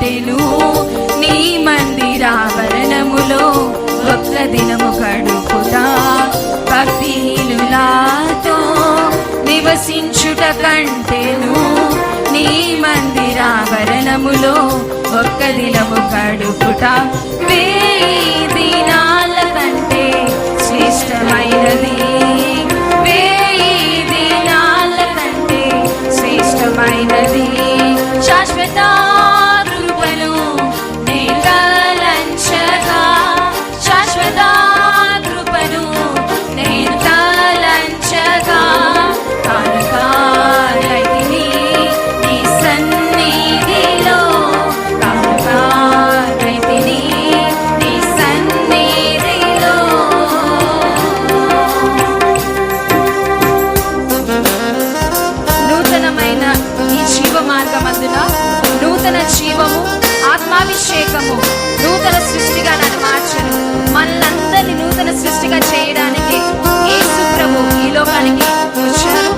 కంటెను నీ మందిరావరణములో ఒక్క దినము గడుపుతా భక్తిహీనులాతో నివసించుట కంటెను నీ మందిరావరణములో ఒక్క దినము గడుపుట 1000 దినాల కంటే శ్రేష్టమైనది 1000 దినాల కంటే శ్రేష్టమైనది శాశ్వత కృపను నే తలంచగా శాశ్వత కృపను నే తలంచగా కాలకాలైతిని నీ సన్నిధిలో కాలకాలైతిని నీ సన్నిధిలో నూతనమైన ఈ జీవ మార్గమందున నూతన జీవము ఆత్మాభిషేకము నూతన సృష్టిగా నన్ను మార్చను మనల్ని నూతన సృష్టిగా చేయడానికి యేసు ప్రభు ఈ లోకానికి వచ్చారు.